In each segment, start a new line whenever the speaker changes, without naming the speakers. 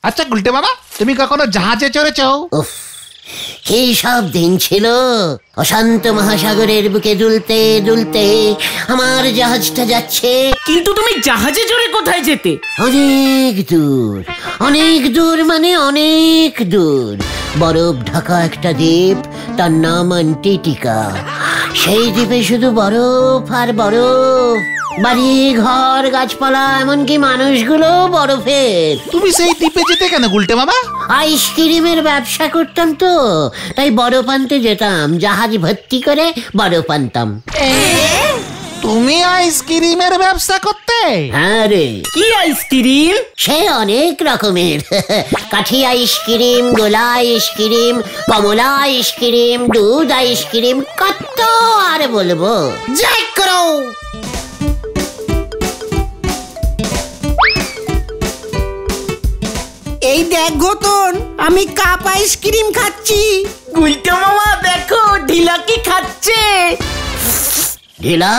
আচ্ছা গুলটে মামা, তুমি কখনো জাহাজে চড়েছো?
উফ, কি সব দিন ছিল। অশান্ত মহাসাগরের বুকে দুলতে দুলতে আমার জাহাজটা যাচ্ছে।
কিন্তু তুমি জাহাজে চড়ে কোথায় যেতে?
অনেক দূর, অনেক দূর, মানে অনেক দূর। বরফ ঢাকা একটা দ্বীপ, তার নাম অ্যান্টার্কটিকা। সেই দ্বীপে শুধু বরফ আর বরফ, বাড়ি ঘর গাছপালা, এমনকি মানুষগুলো বরফের।
তুমি সেই দ্বীপে যেতে কেন গুলটে মামা?
আইসক্রিমের ব্যবসা করতাম তো, তাই বরফ আনতে যেতাম, জাহাজ ভর্তি করে বরফ আনতাম।
তুমি আইসক্রিমের ব্যবসা করতে?
হ্যাঁ রে।
কি আইসক্রিম?
সে অনেক রকমের। কাঠি আইসক্রিম, গোলা আইসক্রিম, কমলা আইসক্রিম, দুধ আইসক্রিম, কত আর বলবো। জয় করো।
এই দেখ ঘটন, আমি কাপ আইসক্রিম খাচ্ছি।
গুলটে মামা দেখো ঢিলা কি খাচ্ছে।
ঢিলা,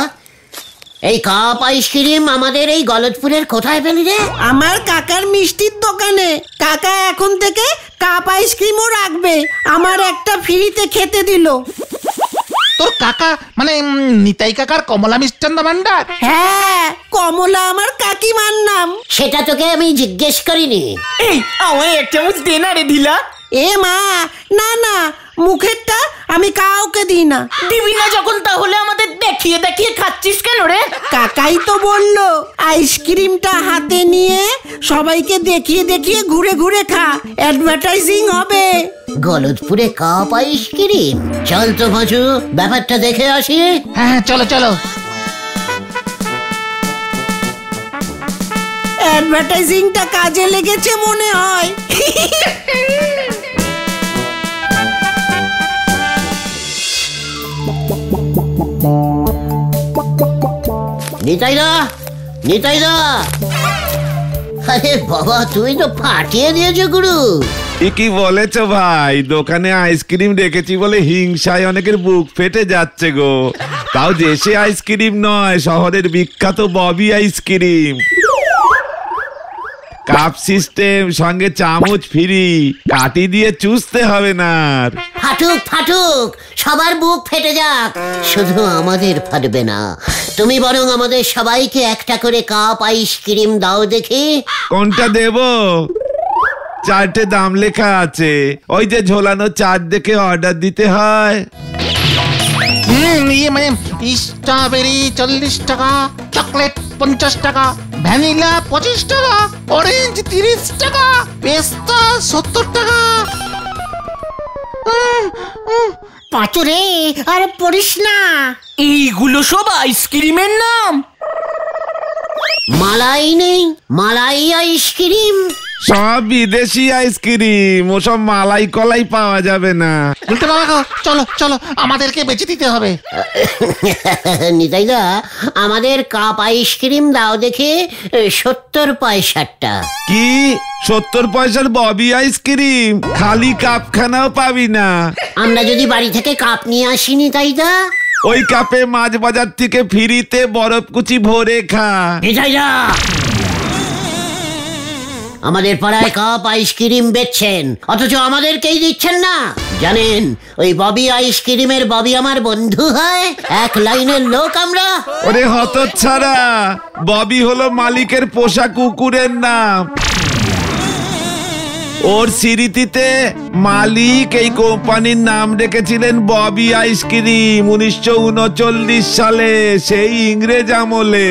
এই কাপ আইসক্রিম আমাদের এই গলতপুরের কোথায় পেলি রে?
আমার কাকার মিষ্টির দোকানে। কাকা এখন থেকে কাপ আইসক্রিমও রাখবে, আমার একটা ফ্রিতে খেতে দিল।
তোর কাকা মানে নিতাই কাকার কমলা মিষ্টান্ন ভান্ডার?
হ্যাঁ, কমলা আমার কাকিমার নাম।
সেটা তোকে আমি জিজ্ঞেস করিনি।
এই আমায় এক চামচ দে না রে ঢিলা।
এ মা, না না, মুখেরটা আমি কাউকে দিই না।
দিবি না যখন তাহলে আমাদের দেখিয়ে দেখিয়ে খাচ্ছিস কেন রে?
কাকাই তো বললো আইসক্রিমটা হাতে নিয়ে সবাইকে দেখিয়ে দেখিয়ে ঘুরে ঘুরে খা, অ্যাডভার্টাইজিং হবে।
গলতপুরে কাপ আইসক্রিম? চল তো পাঁচু, ব্যাপারটা দেখে আসি।
হ্যাঁ চলো চলো।
অ্যাডভার্টাইজিংটা কাজে লেগেছে মনে হয়।
নিতাইদা, নিতাইদা, আরে বাবা তুই তো ফাটিয়ে দিয়েছো গুরু।
কি বলেছো ভাই? দোকানে আইসক্রিম রেখেছি বলে হিংসায় অনেকের বুক ফেটে যাচ্ছে গো। তাও দেশে আইসক্রিম নয়, শহরের বিখ্যাত ববি আইসক্রিম। কাপ সিস্টেম, সঙ্গে চামচ ফ্রি, কাটি দিয়ে চুষতে হবে না।
ফাটুক ফাটুক, সবার বুক ফেটে যাক, শুধু আমাদের ফাটবে না। তুমি বরং আমাদের সবাইকে একটা করে কাপ আইসক্রিম দাও দেখি।
কোনটা দেব? চারটে দাম লেখা আছে, ওই যে ঝোলানো চার দেখে অর্ডার দিতে হয়।
ইয়ে মানে স্ট্রবেরি 40 টাকা, চকলেট 50 টাকা, ভ্যানিলা 25 টাকা, অরেঞ্জ 30 টাকা, পেস্তা 70 টাকা।
পাঁচু রে, আর পড়িস না।
এইগুলো সব আইসক্রিমের নাম?
মালাই নেই, মালাই আইসক্রিম।
সব বিদেশি আইসক্রিম, ওসব মালাই কলাই পাওয়া যাবে না।
গুলটে মামা চলো চলো, আমাদেরকে বেঁচে দিতে হবে।
নিতাইদা, আমাদের কাপ আইসক্রিম দাও দেখে 70 পয়সাটা।
কি 70 পয়সার ববি আইসক্রিম? খালি কাপখানাও পাবি না।
আমরা যদি বাড়ি থেকে কাপ নিয়ে আসি নিতাইদা,
ওই কাপে মাছ বাজার থেকে ফ্রিতে বরফ কুচি ভরে খা।
নিতাইদা, আমাদের পাড়ায় কাপ আইসক্রিম বেচছেন, অথচ আমাদেরকেই দিচ্ছেন না। জানেন ওই ববি আইসক্রিমের ববি আমার বন্ধু হয়, এক লাইনের লোক আমরা।
ওরে হতচ্ছাড়া, ববি হলো মালিকের পোষা কুকুরের নাম। ওর স্মৃতিতে মালিক এই কোম্পানির নাম রেখেছিলেন ববি আইসক্রিম 1939 সালে, সেই ইংরেজ আমলে।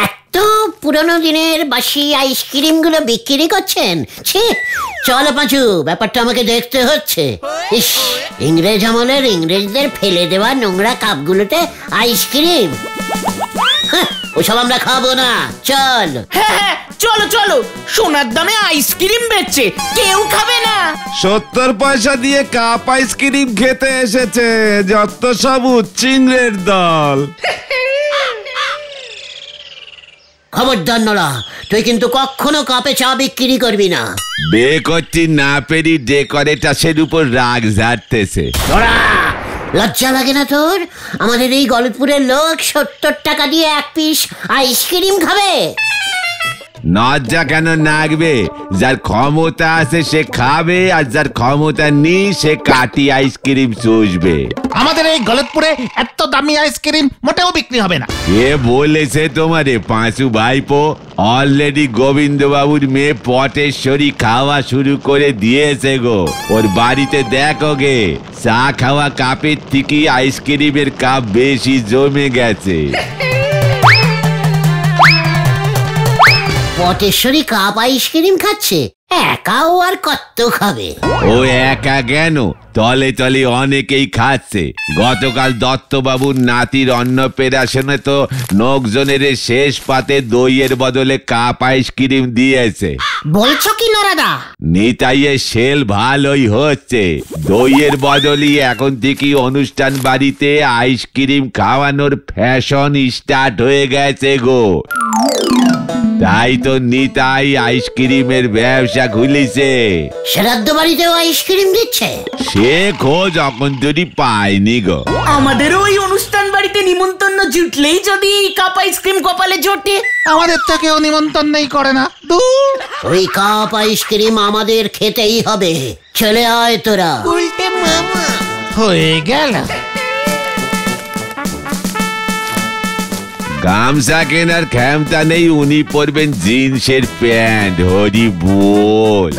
এত পুরনো দিনের বাসি আইসক্রিম গুলো বিক্রি করছেন? ছি, চলো পাঁচু, ব্যাপারটা আমাকে দেখতে হচ্ছে। ইস, ইংরেজ আমলের ইংরেজদের ফেলে দেওয়া নোংরা কাপগুলোতে আইসক্রিম, ওসব আমরা খাবো না। চল।
হ্যাঁ চলো চলো, সোনার দামে আইসক্রিম বেচছে, কেউ খাবে না।
70 পয়সা দিয়ে কাপ আইসক্রিম খেতে এসেছে যত সব উচ্চিংড়ের দল।
খবরদার নড়া, তুই কিন্তু কখনো কাপে চা বিক্রি করবি না।
বে করতে না পেরি ডেকোরেটাসের উপর রাগ ঝাড়তেছে।
নড়া, লজ্জা লাগে না তোর? আমাদের এই গলতপুরের লোক 70 টাকা দিয়ে এক পিস আইসক্রিম খাবে?
লজ্জা কেন নাগবে? যার ক্ষমতা আছে সে খাবে, আর যার ক্ষমতা নেই সে কাটি আইসক্রিম চুষবে।
আমাদের এই গলতপুরে এত দামি আইসক্রিম মোটেও বিক্রি হবে না।
কে বলেছে তোমারে পাঁচু ভাইপো? অলরেডি গোবিন্দ বাবুর মেয়ে পটেশ্বরী খাওয়া শুরু করে দিয়েছে গো। ওর বাড়িতে দেখো গে, চা খাওয়া কাপের থেকে আইসক্রিমের কাপ বেশি জমে গেছে।
পটেশ্বরী কাপ আইসক্রিম খাচ্ছে? একাও আর কত খাবে?
ও একা কেন, তলে তলে অনেকেই খাচ্ছে। গতকাল দত্তবাবুর নাতির অন্নপ্রাশনে তো লোকজনের শেষ পাতে দইয়ের বদলে কাপ আইসক্রিম দিয়েছে।
বলছো কি নরাদা?
নিতাইয়ের সেল ভালোই হচ্ছে। দইয়ের বদলে এখন থেকে অনুষ্ঠান বাড়িতে আইসক্রিম খাওয়ানোর ফ্যাশন স্টার্ট হয়ে গেছে গো। তাই তো নিতাই আইসক্রিমের ব্যবসা খুলেছে।
শ্রাদ্ধ বাড়িতেও আইসক্রিম দিচ্ছে?
সে খোঁজ এখন যদি পাইনি গো।
আমাদেরও ওই অনুষ্ঠান বাড়িতে নিমন্ত্রণ জুটলেই যদি কাপ আইসক্রিম কপালে জোটে।
আমাদের তো কেউ নিমন্ত্রণ নেই করে না। দূর,
ওই কাপ আইসক্রিম আমাদের খেতেই হবে। চলে আয় তোরা।
হয়ে গেল।
গামছা কেনার ক্ষমতা নেই, উনি পরবেন জিন্সের প্যান্ট। হরি বল।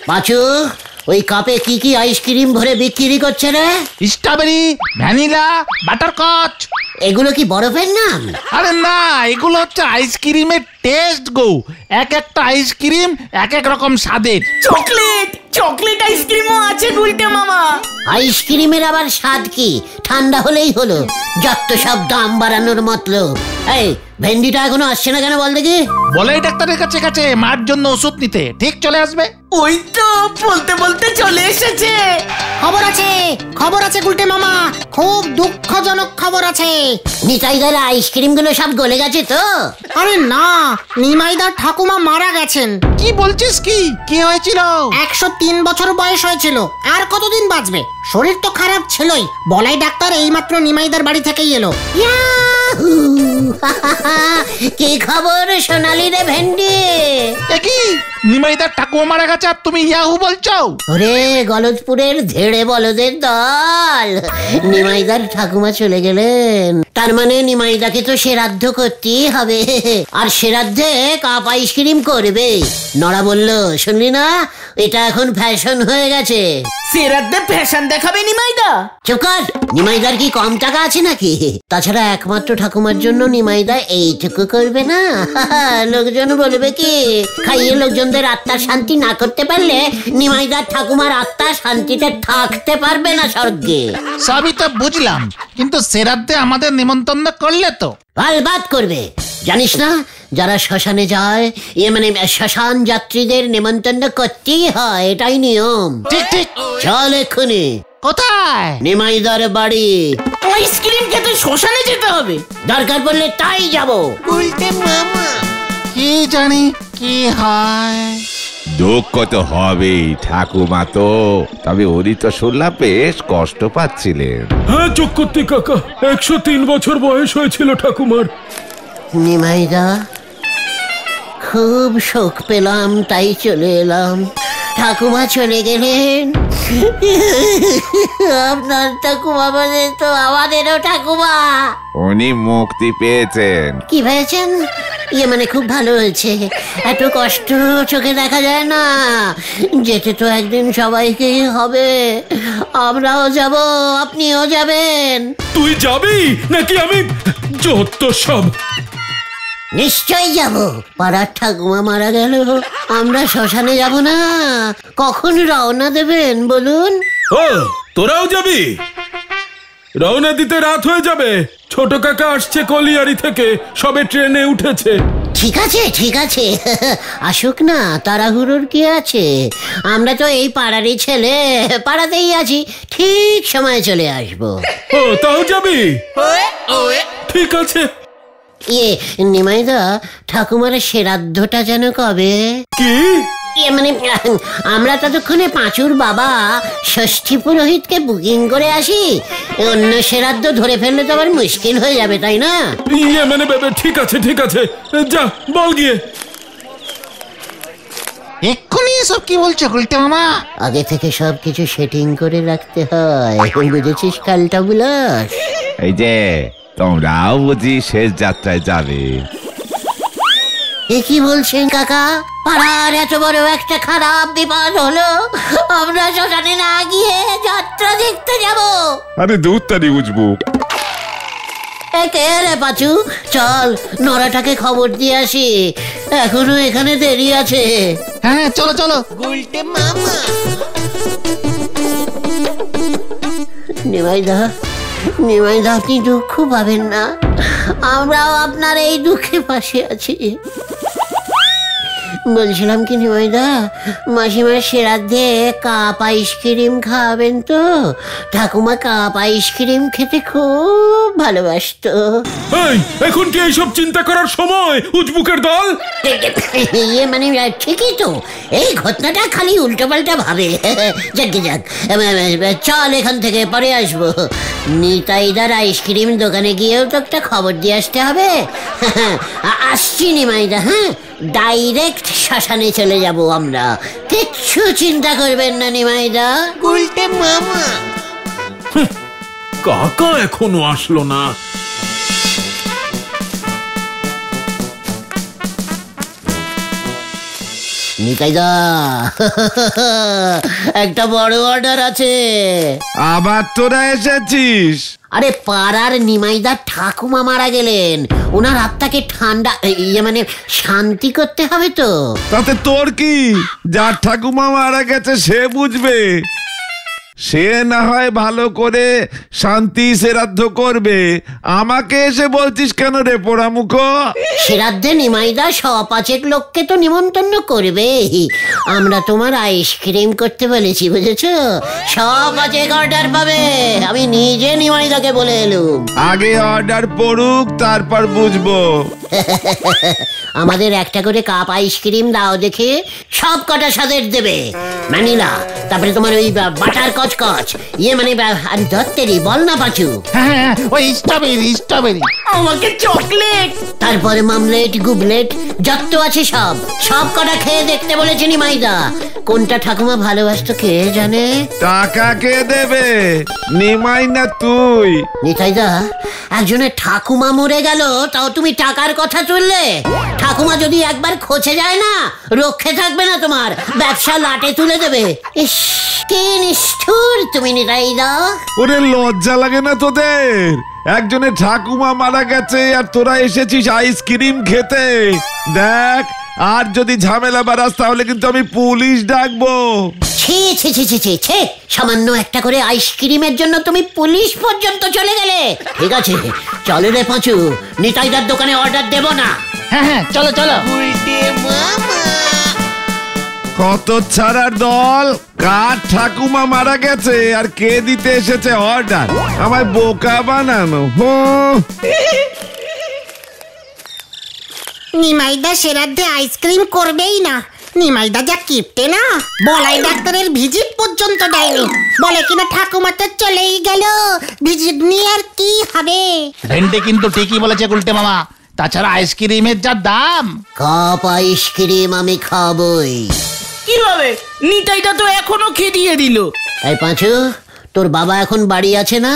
পাঁচু, ওই কাপে কি কি আইসক্রিম ভরে বিক্রি করছে রে?
Strawberry, vanilla, butterscotch.
এগুলো কি বরফের নাম?
আরে না, এগুলো হচ্ছে আইসক্রিমের টেস্ট গো। এক একটা আইসক্রিম এক এক রকম স্বাদের।
চকলেট চকলেট আইসক্রিমও আছে গুলটে মামা।
আইসক্রিমের আবার স্বাদ কি? ঠান্ডা হলেই হলো। যত সব দাম বাড়ানোর মতলব। এই ভেন্ডিটা এখনো আসছে না কেন বল দেখি?
বলে ডাক্তারের কাছে গেছে মার জন্য ওষুধ নিতে, ঠিক চলে আসবে।
ওই তো বলতে বলতে চলে এসেছে।
খবর আছে গুলটে মামা, খুব দুঃখজনক খবর আছে। নিতাইদার আইসক্রিম গুলো সব গলে গেছে তো?
আরে না, নিমাইদার ঠাকুমা মারা গেছেন।
কি বলছিস? কি হয়েছিল?
103 বছর বয়স হয়েছিল। আর কতদিন বাঁচবে? শরীর তো খারাপ ছিলই। বলাই ডাক্তার এইমাত্র নিমাইদার বাড়ি থেকেই এলো।
কি খবর সোনালি রে ভেন্ডি?
কি নিমাইদার ঠাকুমা মারা গেছে আর তুমি ইয়াহু বলছো?
ওরে গলদপুরের ধেড়ে বলদের দল, নিমাইদার ঠাকুমা চলে গেলেন। তার মানে নিমাইদাকে তো শ্রাদ্ধ করতেই হবে। আর শ্রাদ্ধে কাপ আইসক্রিম করবে। নড়া বলল, শুনলি না? এটা এখন ফ্যাশন হয়ে গেছে।
শ্রাদ্ধে ফ্যাশন দেখাবে নিমাইদা?
চুপ কর, নিমাইদার কি কম টাকা আছে নাকি? তাছাড়া একমাত্র ঠাকুমার জন্য নিমাইদা এইটুকু করবে না? লোকজন বলবে কি? খাইয়ে লোকজনদের আত্মার শান্তি না করতে পারলে নিমাইদার ঠাকুমার আত্মা শান্তিতে থাকতে পারবে না স্বর্গে।
সবই তো বুঝলাম, কিন্তু শ্রাদ্ধে আমাদের নিমন্ত্রণ করলে তো
বাদ করবে। জানিস না, যারা শ্মশানে যায়, মানে শ্মশান যাত্রীদের নিমন্ত্রণ করতেই হয়, এটাই নিয়ম।
ঠিক ঠিক।
চল এক্ষুনি।
কোথায়?
নিমাইদার বাড়ি।
আইসক্রিম খেতে শ্মশানে যেতে হবে?
দরকার পড়লে তাই যাবো।
কি জানি কি হয়।
দুঃখ তো হবেই ঠাকুমা তো, তবে উনি তো শুনলাম বেশ কষ্ট পাচ্ছিলেন।
হ্যাঁ চক্রবর্তী কাকা, 103 বছর বয়স হয়েছিল ঠাকুমার।
নিমাইদা, খুব শোক পেলাম, তাই চলে এলাম। ঠাকুমা চলে গেলেন। আপনার ঠাকুমা মানে তো আমাদেরও ঠাকুমা।
উনি মুক্তি পেয়েছেন।
কি পেয়েছেন? মানে খুব ভালো হয়েছে। এত কষ্ট চোখে দেখা যায় না। যেতে তো একদিন সবাইকেই হবে। আমরাও যাব, আপনিও যাবেন।
তুই যাবি নাকি আমি? যত সব।
নিশ্চয়ই যাব। পাড়ার ঠাকুমা মারা গেল, আমরা শ্মশানে যাব না? কখন রওনা দেবেন বলুন?
ও, তোরাও যাবি? রওনা দিতে রাত হয়ে যাবে। ছোট কাকা আসছে কলিয়ারি থেকে, সবে ট্রেনে উঠেছে।
ঠিক আছে আসুক না, তাড়াহুড়োর কি আছে? আমরা তো এই পাড়ারই ছেলে, পাড়াতেই আছি, ঠিক সময়ে চলে আসবো।
ও, তাও যাবি? ঠিক আছে।
নিমাইদা, ঠাকুমার শ্রাদ্ধটা যেন কবে?
কি?
মানে আমরা ততক্ষণে পাঁচুর বাবা ষষ্ঠী পুরোহিতকে বুকিং করে আসি। অন্য শ্রাদ্ধ ধরে ফেললে তো আবার মুশকিল হয়ে যাবে, তাই না?
মানে ঠিক আছে যা বল গিয়ে।
এক্ষুনি এসব কি বলছো গুলটে মামা?
আগে থেকে সবকিছু সেটিং করে রাখতে হয়, বুঝেছিস কালটা বুলাস?
এই যে তোমরাও বুঝি শেষ যাত্রায় যাবে?
এ কি বলছেন কাকা? পাড়ার এত বড় একটা খারাপ বিপদ হলো, আমরা শ্মশানে না গিয়ে যাত্রা দেখতে যাব?
আরে দূর তারি বুঝবো।
কে রে পাচু, চল নরাটাকে খবর দিয়ে আসি, এখনো এখানে দেরি আছে।
হ্যাঁ চলো চলো।
নিমাইদা আপনি দুঃখ পাবেন না, আমরাও আপনার এই দুঃখে পাশে আছি। বলছিলাম কি নিমাইদা, মাসিমার শ্রাদ্ধে কাপ আইসক্রিম খাওয়াবেন তো? ঠাকুমা কাপ আইসক্রিম খেতে খুব ভালোবাসতো।
এখন কি এইসব চিন্তা করার সময় উজবুকের দল?
মানে ঠিকই তো, এই ঘটনাটা খালি উল্টো পাল্টা ভাবে। যাক চল এখান থেকে, পরে আসবো। নিতাইদার আইসক্রিম দোকানে গিয়েও তো একটা খবর দিয়ে আসতে হবে। আসছি নিমাইদা, হ্যাঁ ডাইরেক্ট শ্মশানে চলে যাব আমরা, কিচ্ছু চিন্তা করবেন না নিমাইদা।
গুলটে মামা
কাকা এখনো আসলো না।
নিতাইদা একটা বড় অর্ডার আছে।
আবার তোরা এসেছিস?
আরে পাড়ার নিমাইদার ঠাকুমা মারা গেলেন, ওনার আত্মাকে ঠান্ডা মানে শান্তি করতে হবে তো।
তাতে তোর কি? যার ঠাকুমা মারা গেছে সে বুঝবে, সে না হয় ভালো করে শান্তি শ্রাদ্ধ করবে, আমাকে এসে বলছিস কেন রে পোড়ামুখ?
শ্রাদ্ধে নিমাইদা পাঁচেক লোককে তো নিমন্ত্রণ করবে, আমরা তোমার আইসক্রিম করতে বলেছি, বুঝেছো? পাঁচেক অর্ডার পাবে, আমি নিজে নিমাইদাকে বলে এলুম।
আগে অর্ডার পড়ুক তারপর বুঝবো।
আমাদের একটা করে কাপ আইসক্রিম দাও দেখে, সব কটা স্বাদের দেবে। ম্যানিলা, তারপরে তোমার ওই বাটার কচকচ, মানে ধরতেরি বল না পাচু।
হ্যাঁ ওই স্ট্রবেরি।
আমাকে চকলেট,
তারপরে মামলেট গুবলেট যত আছে সব কটা খেয়ে দেখতে বলেছে নিমাইদা। কোনটা ঠাকুমা ভালোবাসতো কে জানে?
টাকা কে দেবে? নিমাই না তুই?
নিতাইদা, একজনের ঠাকুমা মরে গেল, তাও তুমি টাকার কথা তুললে? ঠাকুমা যদি একবার খোঁচে যায় না, রক্ষে থাকবে না তোমার, ব্যবসা লাটে তুলে দেবে। ইস কি নিষ্ঠুর তুমি নিতাইদা।
ওরে লজ্জা লাগে না তোদের? একজনের ঠাকুমা মারা গেছে আর তোরা এসেছিস আইসক্রিম খেতে। দেখ, আর যদি ঝামেলা বাড়াস তাহলে কিন্তু আমি পুলিশ ডাকবো।
ছি ছি ছি ছি ছি ছি, সামান্য একটা করে আইসক্রিমের জন্য তুমি পুলিশ পর্যন্ত চলে গেলে? ঠিক আছে চলো রে পাঁচু, নিতাইদার দোকানে অর্ডার দেব না।
হ্যাঁ চলো চলো।
কত ছাড়ার দল, কার ঠাকুমা মারা গেছে আর কে দিতে এসেছে অর্ডার? আমায় বোকা বানানো।
নিমাইদা শ্রাদ্ধে আইসক্রিম করবেই না। নিমাইদা যা কিপটে না, বলাই ডাক্তারের ভিজিট পর্যন্ত দেয়নি। বলে কিনা ঠাকুমা তো চলেই গেল, ভিজিট নিয়ে আর কি হবে।
ভেন্ডে কিন্তু ঠিকই বলেছে গুলটে মামা, তাছাড়া আইসক্রিমের যা দাম।
কাপ আইসক্রিম আমি খাবই।
কিভাবে? নিতাইদা তো এখনো খেদিয়ে দিল।
এই পাঁচু, তোর বাবা এখন বাড়ি আছে না?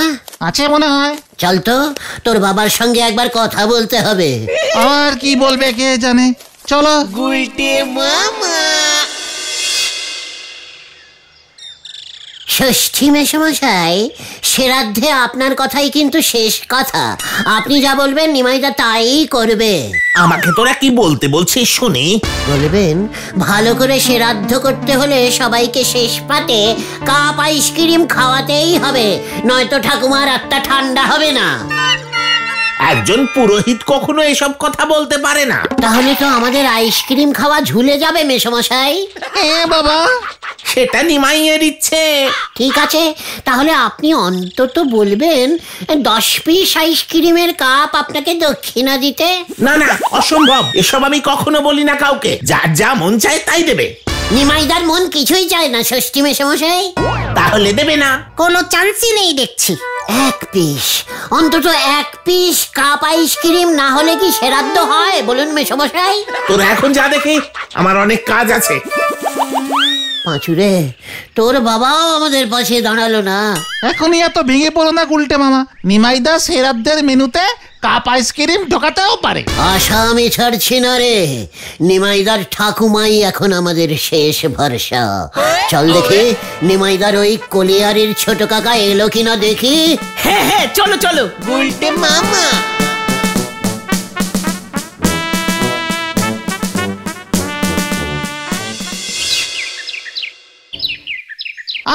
আছে মনে হয়।
চল তো, তোর বাবার সঙ্গে একবার কথা বলতে হবে।
আর কি বলবে কে জানে, চলো।
গুলটে মামা
ষষ্ঠী মেশমশাই, শ্রাদ্ধে আপনার কথাই কিন্তু শেষ কথা। আপনি যা বলবেন নিমাইদা তাই করবে।
আমাকে তোরা কি বলতে বলছিস শুনি?
বলবেন ভালো করে শ্রাদ্ধ করতে হলে সবাইকে শেষ পাতে কাপ আইসক্রিম খাওয়াতেই হবে, নয়তো ঠাকুমার আত্মা ঠান্ডা হবে না।
একজন পুরোহিত কখনো এসব কথা বলতে পারে না।
তাহলে তো আমাদের আইসক্রিম খাওয়া ঝুলে যাবে মেশমশাই।
বাবা,
সেটা নিমাইয়ের ইচ্ছে।
ঠিক আছে, তাহলে আপনি অন্তত বলবেন 10 পিস আইসক্রিমের কাপ আপনাকে দক্ষিণা দিতে।
না না, অসম্ভব, এসব আমি কখনো বলি না কাউকে। যার যা মন চায় তাই দেবে।
নিমাইদার মন কিছুই চায় না ষষ্ঠী মেশামশাই।
তাহলে দেবে না?
কোনো চান্সই নেই দেখছি।
এক পিস, অন্তত এক পিস কাপ আইসক্রিম না হলে কি সেরাদ্দ হয় বলুন মেশামশাই?
তোরা এখন যা দেখি, আমার অনেক কাজ আছে।
পাঁচুরে, তোর বাবাও আমাদের পাশে দাঁড়ালো না।
এখনই এত ভেঙে পড়ো না গুলটে মামা, নিমাইদা সেরাদ্দের মেনুতে কাপ আইসক্রিম ঢোকাতেও পারে।
আশা আমি ছাড়ছি না রে, নিমাইদার ঠাকুমাই এখন আমাদের শেষ ভরসা। চল দেখি নিমাইদার ওই কলিয়ারির ছোট কাকা এলো কিনা দেখি।
হ্যাঁ হ্যাঁ, চলো চলো।
গুলটে মামা,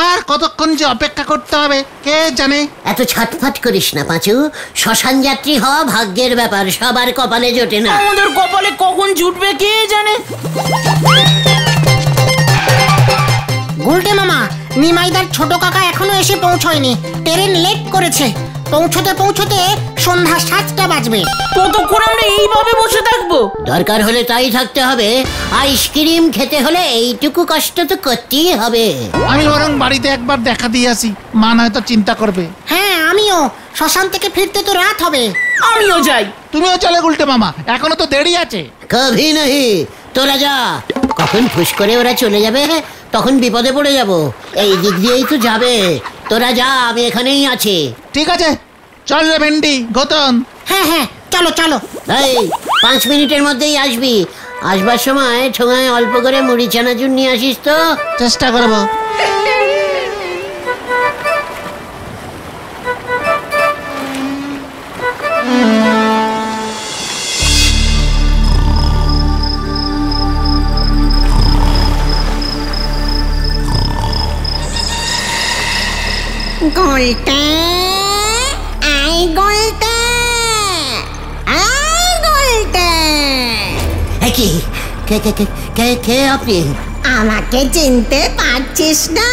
আর কতক্ষণ যে অপেক্ষা করতে হবে কে জানে।
এত ছটফট করিস না পাঁচু, শ্মশান যাত্রী হওয়া ভাগ্যের ব্যাপার, সবার কপালে জোটে না।
আমাদের কপালে কখন জুটবে কে জানে।
গুলটে মামা, নিমাইদার ছোট কাকা এখনো এসে পৌঁছয়নি। ট্রেন লেট করেছে। পৌঁছতে পৌঁছতে সন্ধ্যা 7টা বাজবে।
ততক্ষণ আমরা এইভাবে বসে থাকবো?
দরকার হলে তাই থাকতে হবে। আইসক্রিম খেতে হলে এইটুকু কষ্ট তো করতেই হবে।
আমি বরং বাড়িতে একবার দেখা দিয়ে আসি, মা নয়তো চিন্তা করবে।
হ্যাঁ আমিও, শ্মশান থেকে ফিরতে তো রাত হবে।
আমিও যাই।
তুমিও চলে গুলটে মামা, এখনো তো দেরি আছে।
কভি নাহি, তোরা যা। কখন ফুস করে ওরা চলে যাবে তখন বিপদে পড়ে যাব। এই দিক দিয়েই তো যাবে। তোরা যা, আমি এখানেই আছি।
ঠিক আছে, চল রে ভেন্ডি, গৌতম।
হ্যাঁ হ্যাঁ, চলো চলো।
এই 5 মিনিটের মধ্যেই আসবি। আসবার সময় ঠোঙায় অল্প করে মুড়ি চানাচুর নিয়ে আসিস তো।
চেষ্টা করবো।
গোলটে, আই গোলটে, আই গোলটে।
কি কে কে কে কে কে আপনি?
আমাকে চিনতে পারছিস না?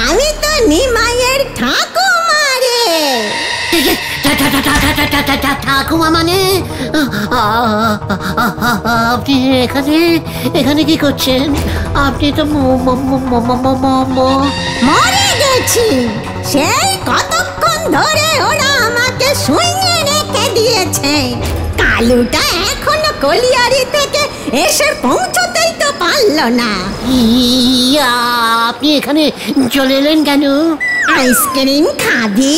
আমি তো নিমাইয়ের ঠাকুমা রে।
ঠাকুমা মানে? আপনি এখানে এখানে কি করছেন? আপনি তো
মরে গেছি। সেই কতক্ষণ ধরে ওরা আমাকে শুইয়ে রেখে দিয়েছে। কালুটা এখনো কলিয়ারি থেকে এসে পৌঁছতেই তো পারলো না।
আপনি এখানে চলে এলেন কেন?
আইসক্রিম খাবি?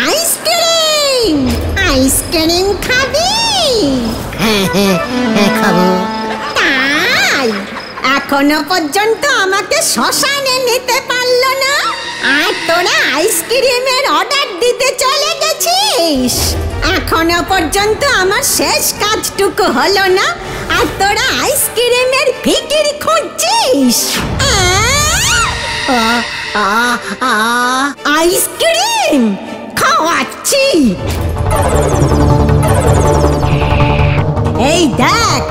আইসক্রিম, আইসক্রিম খাবি?
হ্যাঁ হ্যাঁ হ্যাঁ, খাবো।
তাই এখনো পর্যন্ত আমাকে শ্মশানে নিতে পারলো না, আর তোরা আইসক্রিমের অর্ডার দিতে চলে গেছিস। এখনো পর্যন্ত আমার শেষ কাজটুকু হলো না, আর তোরা আইসক্রিমের ফিকির খুঁজছিস। আইসক্রিম খাওয়াচ্ছি। এই দেখ,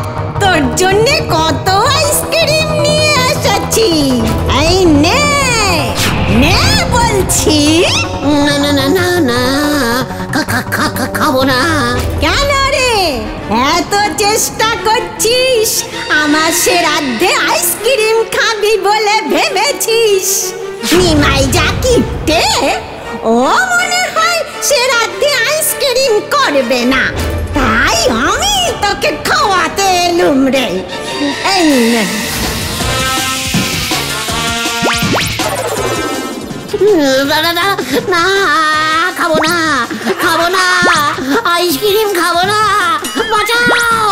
তোর জন্য কত আইসক্রিম নিয়ে এসেছি। এই নে নে বলছি।
না না না না না, খাবো না।
কেন রে, এত চেষ্টা করছিস আমার শ্রাদ্ধে আইসক্রিম খাবি বলে ভেবেছিস? নিমাই যা কিপটে, ও মনে হয় শ্রাদ্ধে আইসক্রিম করবে না, তাই আমি তোকে খাওয়াতে এলুম রে। এই নে।
দাদা না, খাবো না, খাবো না, আইসক্রিম খাবো না। বাঁচাও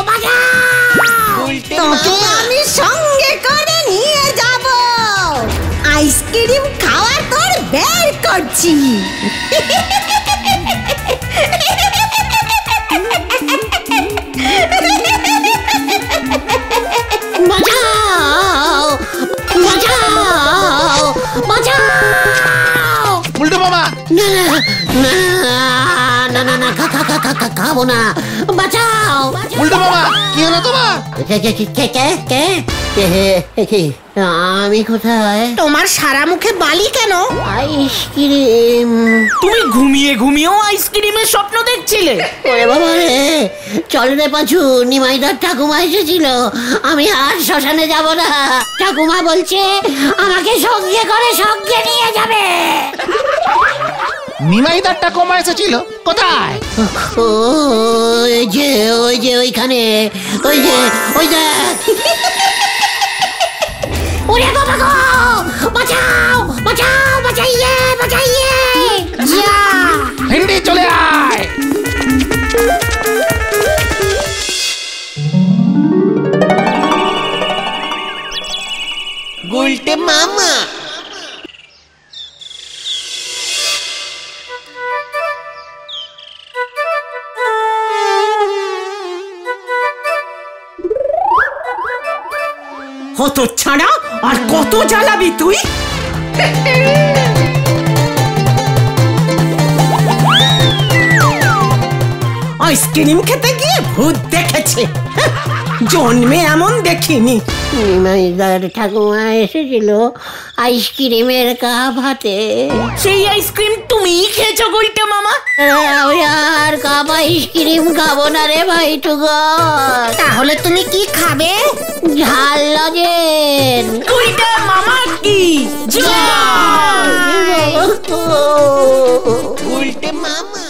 বাঁচাও।
তোকে আমি সঙ্গে করে নিয়ে যাব। আইসক্রিম খাওয়া তোর বের করছি।
বাঁচাও বাঁচাও বাঁচাও।
উল্টো বাবা,
না না না না না, খাবো না, বাঁচাও।
উল্টো বাবা, কি হলো তোমার?
আমি কোথায়?
তোমার সারা মুখে বালি কেন?
আইসক্রিম।
তুমি ঘুমিয়ে ঘুমিয়েও আইসক্রিমের স্বপ্ন দেখছিলে?
ওরে বাবা রে, চল রে পাঁচু, নিমাইদার ঠাকুমা এসেছিল, আমি আর শ্মশানে যাব না। ঠাকুমা বলছে আমাকে সঙ্গে করে সঙ্গে নিয়ে যাবে।
নিমাইদার ঠাকুমা এসেছিল? কোথায়?
ওই যে ওইখানে, ওই যে ওরে বাবা গো, বাঁচাও বাঁচাও, বাঁচাইয়ে বাঁচাইয়ে।
যা
ভেন্ডি চলে আয়।
গুলটে মামা।
হত ছাড়া আর কত জ্বালাবি তুই? আইসক্রিম খেতে গিয়ে ভূত দেখেছে, জন্মে এমন দেখিনি।
নিমাইদার ঠাকুমা এসেছিল আইসক্রিমের কাপ হাতে।
সেই আইসক্রিম তুমিই খেয়েছো গুলটে মামা?
আমি আর কাপ আইসক্রিম খাবো না রে ভাই টুকর।
তাহলে তুমি কি খাবে?
ঝাল লজেন।
গুলটে মামা কি
গুলটে মামা।